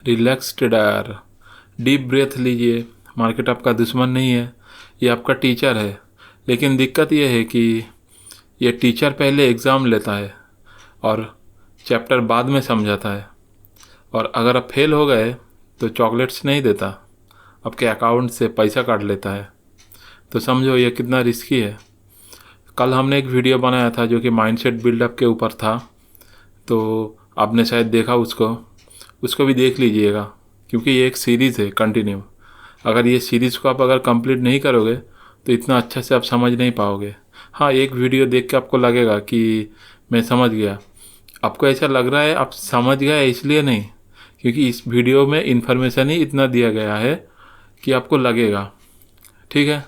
Relax trader, deep breath लीजिए। Market आपका दुश्मन नहीं है, ये आपका टीचर है। लेकिन दिक्कत ये है कि ये टीचर पहले एग्ज़ाम लेता है और चैप्टर बाद में समझाता है, और अगर आप फेल हो गए तो चॉकलेट्स नहीं देता, आपके अकाउंट से पैसा काट लेता है। तो समझो ये कितना रिस्की है। कल हमने एक वीडियो बनाया था जो कि माइंडसेट बिल्डअप के ऊपर था, तो आपने शायद देखा उसको भी देख लीजिएगा, क्योंकि ये एक सीरीज़ है कंटिन्यू। अगर ये सीरीज़ को आप अगर कंप्लीट नहीं करोगे तो इतना अच्छा से आप समझ नहीं पाओगे। हाँ, एक वीडियो देख के आपको लगेगा कि मैं समझ गया, आपको ऐसा लग रहा है आप समझ गए, इसलिए नहीं, क्योंकि इस वीडियो में इन्फॉर्मेशन ही इतना दिया गया है कि आपको लगेगा। ठीक है,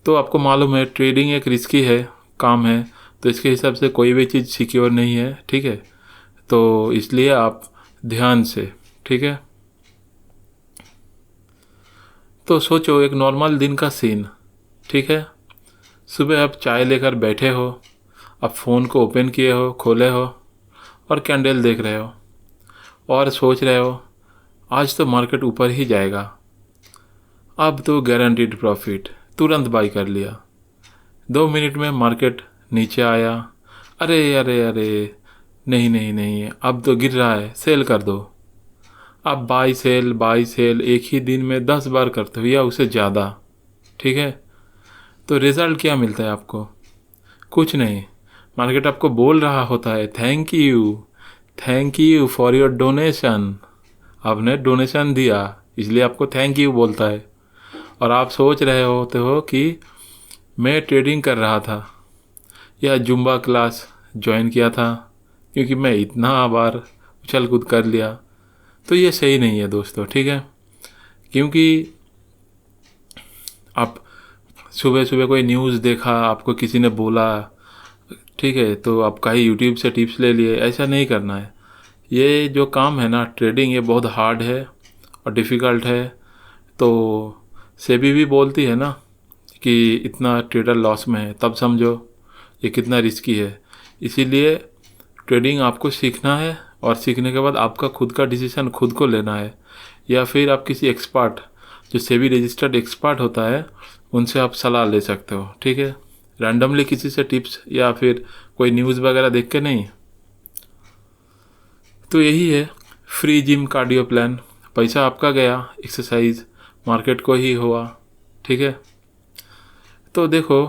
तो आपको मालूम है ट्रेडिंग एक रिस्की है, काम है, तो इसके हिसाब से कोई भी चीज़ सिक्योर नहीं है। ठीक है, तो इसलिए आप ध्यान से, ठीक है। तो सोचो एक नॉर्मल दिन का सीन, ठीक है। सुबह आप चाय लेकर बैठे हो, आप फ़ोन को ओपन किए हो, खोले हो और कैंडल देख रहे हो और सोच रहे हो आज तो मार्केट ऊपर ही जाएगा, अब तो गारंटीड प्रॉफिट, तुरंत बाई कर लिया। 2 मिनट में मार्केट नीचे आया, अरे अरे अरे, नहीं नहीं नहीं, अब तो गिर रहा है, सेल कर दो। आप बाई सेल एक ही दिन में 10 बार करते हो या उससे ज़्यादा, ठीक है। तो रिज़ल्ट क्या मिलता है आपको? कुछ नहीं। मार्केट आपको बोल रहा होता है thank you for your donation. आपने डोनेशन दिया इसलिए आपको थैंक यू बोलता है, और आप सोच रहे होते हो कि मैं ट्रेडिंग कर रहा था या जुम्बा क्लास ज्वाइन किया था, क्योंकि मैं इतना बार उछल कूद कर लिया। तो ये सही नहीं है दोस्तों, ठीक है। क्योंकि आप सुबह सुबह कोई न्यूज़ देखा, आपको किसी ने बोला, ठीक है, तो आप कहीं यूट्यूब से टिप्स ले लिए, ऐसा नहीं करना है। ये जो काम है ना ट्रेडिंग, ये बहुत हार्ड है और डिफ़िकल्ट है। तो सेबी भी बोलती है ना कि इतना ट्रेडर लॉस में है, तब समझो ये कितना रिस्की है। इसीलिए ट्रेडिंग आपको सीखना है, और सीखने के बाद आपका खुद का डिसीजन खुद को लेना है, या फिर आप किसी एक्सपर्ट, जो सेबी रजिस्टर्ड एक्सपर्ट होता है, उनसे आप सलाह ले सकते हो, ठीक है। रैंडमली किसी से टिप्स या फिर कोई न्यूज़ वगैरह देख के नहीं। तो यही है फ्री जिम कार्डियो प्लान, पैसा आपका गया, एक्सरसाइज मार्केट को ही हुआ, ठीक है। तो देखो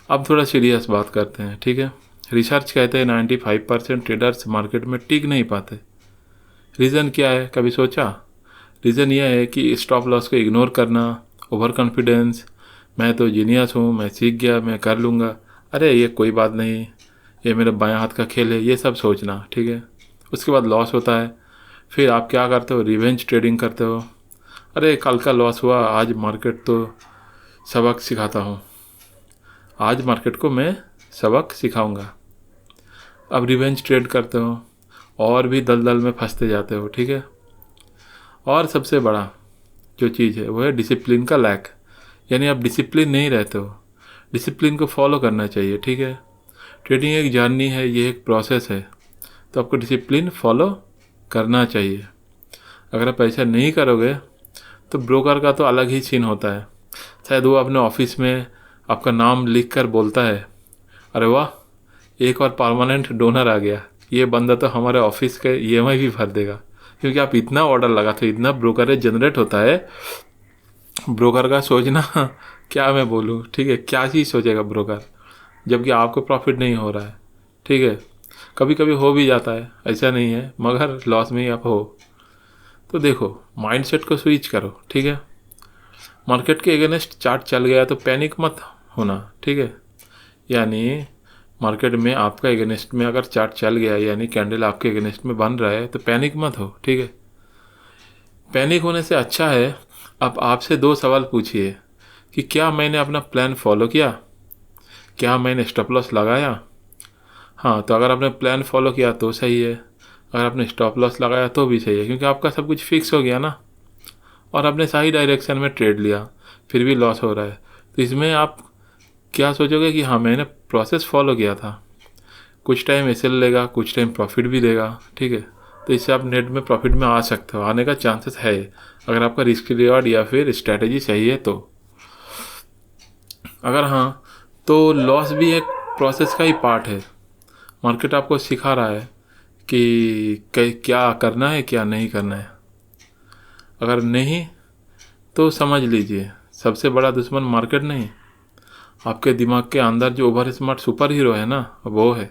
अब थोड़ा सीरियस बात करते हैं, ठीक है। रिसर्च कहते हैं 95% ट्रेडर्स मार्केट में टिक नहीं पाते। रीज़न क्या है, कभी सोचा? रीज़न यह है कि स्टॉप लॉस को इग्नोर करना, ओवर कॉन्फिडेंस, मैं तो जीनियस हूँ, मैं सीख गया, मैं कर लूँगा, अरे ये कोई बात नहीं, ये मेरे बाएं हाथ का खेल है, ये सब सोचना, ठीक है। उसके बाद लॉस होता है, फिर आप क्या करते हो? रिवेंज ट्रेडिंग करते हो। अरे कल का लॉस हुआ, आज मार्केट तो सबक सिखाता हूँ, आज मार्केट को मैं सबक सिखाऊंगा। अब रिवेंज ट्रेड करते हो और भी दलदल में फंसते जाते हो, ठीक है। और सबसे बड़ा जो चीज़ है वो है डिसिप्लिन का लैक, यानी आप डिसिप्लिन नहीं रहते हो। डिसिप्लिन को फॉलो करना चाहिए, ठीक है। ट्रेडिंग एक जर्नी है, ये एक प्रोसेस है, तो आपको डिसिप्लिन फॉलो करना चाहिए। अगर आप ऐसा नहीं करोगे तो ब्रोकर का तो अलग ही सीन होता है। शायद वो अपने ऑफिस में आपका नाम लिख कर बोलता है, अरे वाह, एक और परमानेंट डोनर आ गया, ये बंदा तो हमारे ऑफिस के ईएमआई भी भर देगा, क्योंकि आप इतना ऑर्डर लगाते हो, इतना ब्रोकरेज जनरेट होता है। ब्रोकर का सोचना क्या मैं बोलूँ, ठीक है, क्या चीज़ सोचेगा ब्रोकर, जबकि आपको प्रॉफिट नहीं हो रहा है, ठीक है। कभी कभी हो भी जाता है, ऐसा नहीं है, मगर लॉस में ही आप हो। तो देखो माइंडसेट को स्विच करो, ठीक है। मार्केट के अगेंस्ट चार्ट चल गया तो पैनिक मत होना, ठीक है। यानी मार्केट में आपका अगेंस्ट में अगर चार्ट चल गया, यानी कैंडल आपके अगेंस्ट में बन रहा है, तो पैनिक मत हो, ठीक है। पैनिक होने से अच्छा है आप आपसे 2 सवाल पूछिए कि क्या मैंने अपना प्लान फॉलो किया, क्या मैंने स्टॉप लॉस लगाया। हाँ, तो अगर आपने प्लान फॉलो किया तो सही है, अगर आपने स्टॉप लॉस लगाया तो भी सही है, क्योंकि आपका सब कुछ फिक्स हो गया ना, और आपने सही डायरेक्शन में ट्रेड लिया, फिर भी लॉस हो रहा है। तो इसमें आप क्या सोचोगे कि हाँ मैंने प्रोसेस फॉलो किया था। कुछ टाइम एसएल लेगा, कुछ टाइम प्रॉफिट भी देगा, ठीक है। तो इससे आप नेट में प्रॉफिट में आ सकते हो, आने का चांसेस है अगर आपका रिस्क रिवॉर्ड या फिर स्ट्रैटेजी सही है तो। अगर हाँ, तो लॉस भी एक प्रोसेस का ही पार्ट है। मार्केट आपको सिखा रहा है कि क्या करना है क्या नहीं करना है। अगर नहीं तो समझ लीजिए सबसे बड़ा दुश्मन मार्केट नहीं, आपके दिमाग के अंदर जो ओवर स्मार्ट सुपर हीरो है ना, वो है,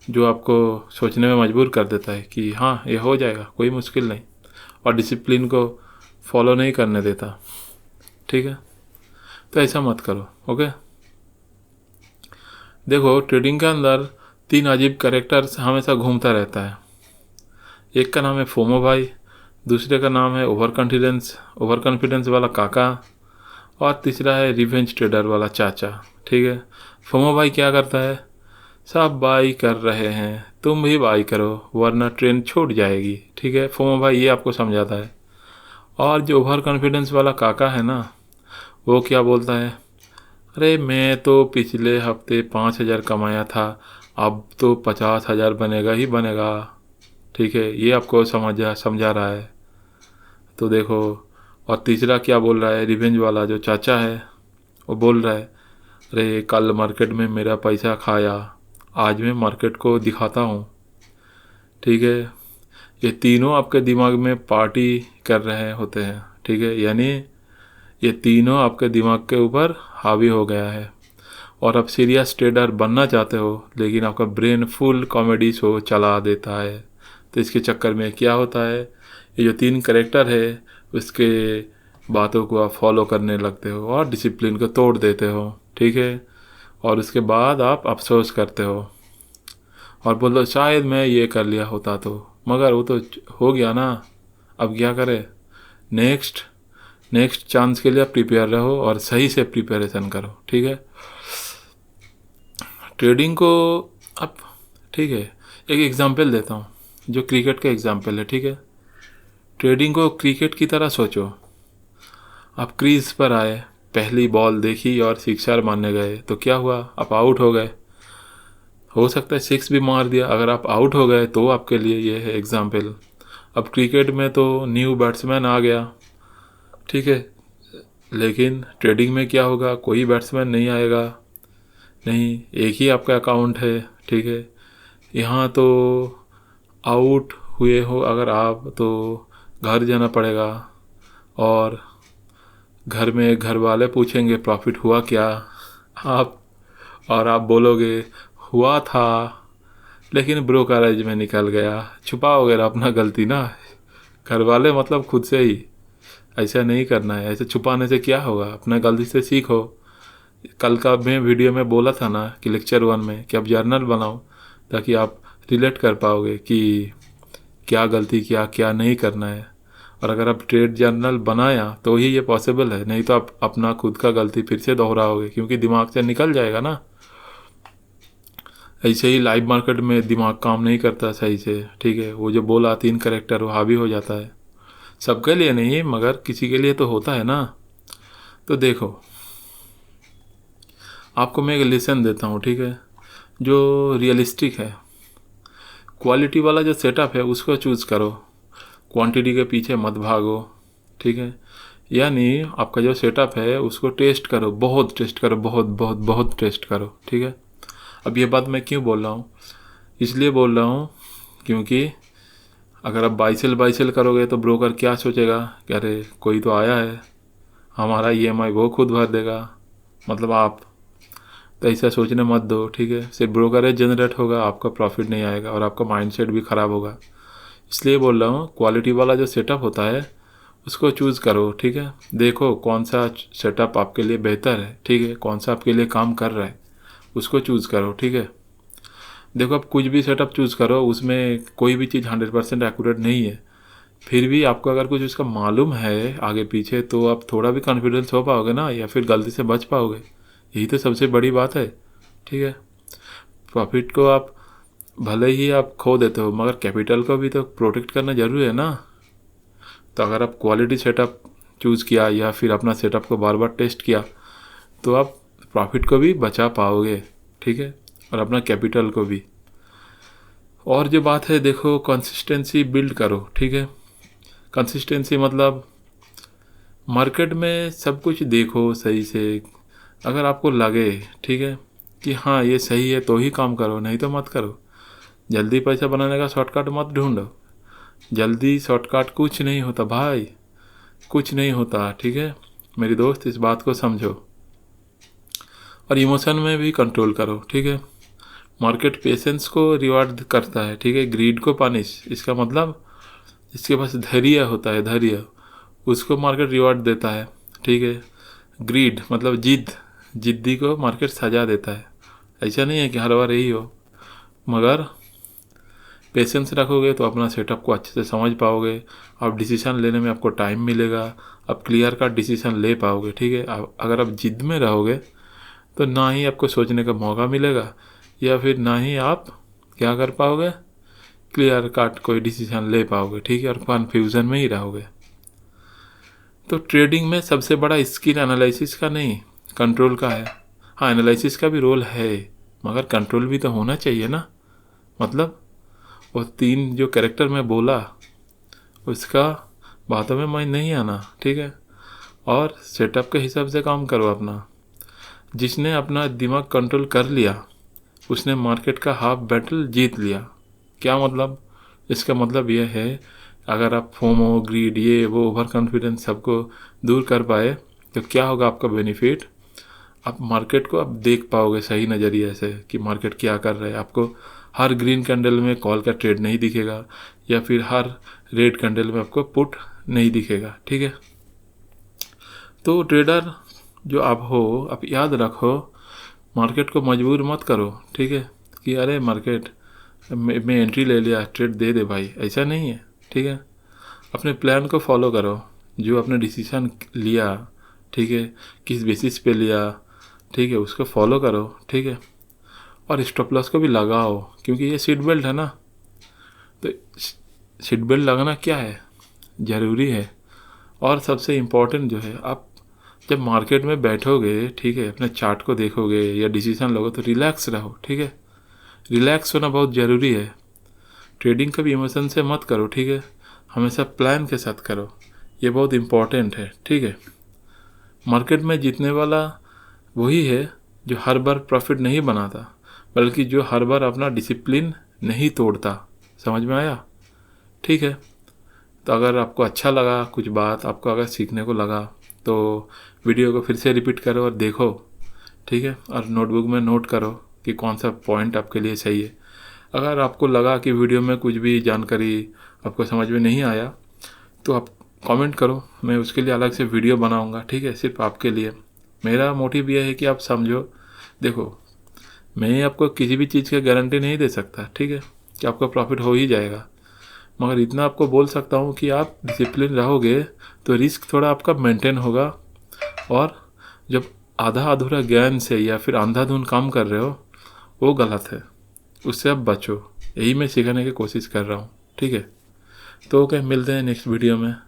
जो आपको सोचने में मजबूर कर देता है कि हाँ ये हो जाएगा, कोई मुश्किल नहीं, और डिसिप्लिन को फॉलो नहीं करने देता। ठीक है, तो ऐसा मत करो। ओके, देखो ट्रेडिंग के अंदर 3 अजीब कैरेक्टर्स हमेशा घूमता रहता है। एक का नाम है फोमो भाई, दूसरे का नाम है ओवर कॉन्फिडेंस वाला काका, और तीसरा है रिवेंज ट्रेडर वाला चाचा। ठीक है, फोमो भाई क्या करता है, सब बाई कर रहे हैं तुम भी बाई करो वरना ट्रेन छूट जाएगी। ठीक है, फोमो भाई ये आपको समझाता है। और जो ओवर कॉन्फिडेंस वाला काका है ना, वो क्या बोलता है, अरे मैं तो पिछले हफ्ते 5,000 कमाया था, अब तो 50,000 बनेगा ही बनेगा। ठीक है, ये आपको समझा रहा है। तो देखो, और तीसरा क्या बोल रहा है, रिवेंज वाला जो चाचा है, वो बोल रहा है, अरे कल मार्केट में मेरा पैसा खाया, आज मैं मार्केट को दिखाता हूँ। ठीक है, ये तीनों आपके दिमाग में पार्टी कर रहे होते हैं। ठीक है, यानी ये तीनों आपके दिमाग के ऊपर हावी हो गया है, और आप सीरियस ट्रेडर बनना चाहते हो लेकिन आपका ब्रेन फुल कॉमेडी शो चला देता है। तो इसके चक्कर में क्या होता है, ये जो 3 कैरेक्टर है उसके बातों को आप फॉलो करने लगते हो और डिसिप्लिन को तोड़ देते हो। ठीक है, और उसके बाद आप अफसोस करते हो और बोलो शायद मैं ये कर लिया होता तो, मगर वो तो हो गया ना, अब क्या करें। नेक्स्ट चांस के लिए आप प्रिपेयर रहो और सही से प्रिपरेशन करो। ठीक है, ट्रेडिंग को अब, ठीक है, एक एग्जांपल देता हूँ जो क्रिकेट का एग्जांपल है। ठीक है, ट्रेडिंग को क्रिकेट की तरह सोचो। आप क्रीज पर आए, पहली बॉल देखी और सिक्सर मारने गए, तो क्या हुआ, आप आउट हो गए। हो सकता है 6 भी मार दिया, अगर आप आउट हो गए तो आपके लिए ये है एग्जाम्पल। अब क्रिकेट में तो न्यू बैट्समैन आ गया, ठीक है, लेकिन ट्रेडिंग में क्या होगा, कोई बैट्समैन नहीं आएगा, नहीं, एक ही आपका अकाउंट है। ठीक है, यहाँ तो आउट हुए हो अगर आप, तो घर जाना पड़ेगा, और घर में घर वाले पूछेंगे प्रॉफिट हुआ क्या, आप और आप बोलोगे हुआ था लेकिन ब्रोकरेज में निकल गया। छुपाओगे अपना गलती ना, घर वाले मतलब खुद से ही। ऐसा नहीं करना है, ऐसे छुपाने से क्या होगा, अपना गलती से सीखो। कल का मैं वीडियो में बोला था ना कि लेक्चर 1 में कि आप जर्नल बनाओ ताकि आप रिलेट कर पाओगे कि क्या गलती किया, क्या नहीं करना है। और अगर आप ट्रेड जर्नल बनाया तो ही ये पॉसिबल है, नहीं तो आप अपना खुद का गलती फिर से दोहराओगे क्योंकि दिमाग से निकल जाएगा ना। ऐसे ही लाइव मार्केट में दिमाग काम नहीं करता सही से। ठीक है, वो जो बोला 3 कैरेक्टर वो हावी हो जाता है, सबके लिए नहीं मगर किसी के लिए तो होता है ना। तो देखो, आपको मैं एक लेसन देता हूँ, ठीक है, जो रियलिस्टिक है। क्वालिटी वाला जो सेटअप है उसको चूज़ करो, क्वांटिटी के पीछे मत भागो। ठीक है, यानी आपका जो सेटअप है उसको टेस्ट करो, बहुत टेस्ट करो, बहुत बहुत बहुत टेस्ट करो। ठीक है, अब ये बात मैं क्यों बोल रहा हूँ, इसलिए बोल रहा हूँ क्योंकि अगर आप बाई सेल करोगे तो ब्रोकर क्या सोचेगा कि अरे कोई तो आया है, हमारा EMI वो खुद भर देगा, मतलब आप। तो ऐसा सोचने मत दो। ठीक है, सिर्फ ब्रोकरेज जनरेट होगा, आपका प्रॉफिट नहीं आएगा और आपका माइंडसेट भी ख़राब होगा। इसलिए बोल रहा हूँ क्वालिटी वाला जो सेटअप होता है उसको चूज़ करो। ठीक है, देखो कौन सा सेटअप आपके लिए बेहतर है, ठीक है, कौन सा आपके लिए काम कर रहा है उसको चूज़ करो। ठीक है, देखो आप कुछ भी सेटअप चूज़ करो, उसमें कोई भी चीज़ 100% एक्यूरेट नहीं है, फिर भी आपको अगर कुछ उसका मालूम है आगे पीछे तो आप थोड़ा भी कॉन्फिडेंस हो पाओगे ना, या फिर गलती से बच पाओगे। यही तो सबसे बड़ी बात है। ठीक है, प्रॉफिट को आप भले ही आप खो देते हो मगर कैपिटल को भी तो प्रोटेक्ट करना ज़रूरी है ना। तो अगर आप क्वालिटी सेटअप चूज़ किया या फिर अपना सेटअप को बार बार टेस्ट किया तो आप प्रॉफिट को भी बचा पाओगे। ठीक है, और अपना कैपिटल को भी। और जो बात है देखो, कंसिस्टेंसी बिल्ड करो, ठीक है। कंसिस्टेंसी मतलब मार्केट में सब कुछ देखो सही से, अगर आपको लगे, ठीक है, कि हाँ ये सही है तो ही काम करो, नहीं तो मत करो। जल्दी पैसा बनाने का शॉर्टकट मत ढूंढो। जल्दी शॉर्टकट कुछ नहीं होता भाई, कुछ नहीं होता, ठीक है मेरी दोस्त, इस बात को समझो। और इमोशन में भी कंट्रोल करो, ठीक है। मार्केट पेशेंस को रिवार्ड करता है, ठीक है, ग्रीड को पनिश। इसका मतलब इसके पास धैर्य होता है, धैर्य, उसको मार्केट रिवार्ड देता है, ठीक है। ग्रीड मतलब जिद, जिद्दी को मार्केट सजा देता है। ऐसा नहीं है कि हर बार यही हो, मगर पेशेंस रखोगे तो अपना सेटअप को अच्छे से समझ पाओगे। आप डिसीजन लेने में आपको टाइम मिलेगा, आप क्लियर कट डिसीजन ले पाओगे, ठीक है। अगर आप जिद में रहोगे तो ना ही आपको सोचने का मौका मिलेगा, या फिर ना ही आप क्या कर पाओगे, क्लियर कट कोई डिसीजन ले पाओगे, ठीक है, और कन्फ्यूज़न में ही रहोगे। तो ट्रेडिंग में सबसे बड़ा स्किल एनालिसिस का नहीं, कंट्रोल का है। हाँ, एनालिसिस का भी रोल है, मगर कंट्रोल भी तो होना चाहिए ना। मतलब वो 3 जो कैरेक्टर मैं बोला उसका बातों में मैं नहीं आना, ठीक है। और सेटअप के हिसाब से काम करो अपना। जिसने अपना दिमाग कंट्रोल कर लिया उसने मार्केट का हाफ बैटल जीत लिया। क्या मतलब? इसका मतलब यह है, अगर आप फोमो, ग्रीड, ये वो, ओवर कॉन्फिडेंस सबको दूर कर पाए तो क्या होगा आपका बेनिफिट? आप मार्केट को आप देख पाओगे सही नज़रिए से कि मार्केट क्या कर रहा है। आपको हर ग्रीन कैंडल में कॉल का ट्रेड नहीं दिखेगा, या फिर हर रेड कैंडल में आपको पुट नहीं दिखेगा, ठीक है। तो ट्रेडर जो आप हो, आप याद रखो, मार्केट को मजबूर मत करो, ठीक है, कि अरे मार्केट मैं एंट्री ले लिया, ट्रेड दे दे भाई, ऐसा नहीं है, ठीक है। अपने प्लान को फॉलो करो, जो आपने डिसीजन लिया, ठीक है, किस बेसिस पे लिया, ठीक है, उसको फॉलो करो, ठीक है। और स्टॉप लॉस को भी लगाओ, क्योंकि ये सीट बेल्ट है ना, तो सीट बेल्ट लगाना क्या है, ज़रूरी है। और सबसे इम्पोर्टेंट जो है, आप जब मार्केट में बैठोगे, ठीक है, अपने चार्ट को देखोगे या डिसीजन लोगे तो रिलैक्स रहो, ठीक है। रिलैक्स होना बहुत ज़रूरी है। ट्रेडिंग कभी इमोशन से मत करो, ठीक है, हमेशा प्लान के साथ करो, ये बहुत इम्पोर्टेंट है, ठीक है। मार्केट में जीतने वाला वही है जो हर बार प्रॉफिट नहीं बनाता, बल्कि जो हर बार अपना डिसिप्लिन नहीं तोड़ता। समझ में आया? ठीक है। तो अगर आपको अच्छा लगा, कुछ बात आपको अगर सीखने को लगा, तो वीडियो को फिर से रिपीट करो और देखो, ठीक है, और नोटबुक में नोट करो कि कौन सा पॉइंट आपके लिए सही है। अगर आपको लगा कि वीडियो में कुछ भी जानकारी आपको समझ में नहीं आया तो आप कमेंट करो, मैं उसके लिए अलग से वीडियो बनाऊंगा, ठीक है, सिर्फ आपके लिए। मेरा मोटिव यह है कि आप समझो। देखो, मैं आपको किसी भी चीज़ की गारंटी नहीं दे सकता, ठीक है, कि आपका प्रॉफिट हो ही जाएगा, मगर इतना आपको बोल सकता हूँ कि आप डिसिप्लिन रहोगे तो रिस्क थोड़ा आपका मेंटेन होगा। और जब आधा अधूरा ज्ञान से या फिर अंधाधुंध काम कर रहे हो, वो गलत है, उससे आप बचो। यही मैं सिखाने की कोशिश कर रहा हूँ, ठीक है। तो ओके, मिलते हैं नेक्स्ट वीडियो में।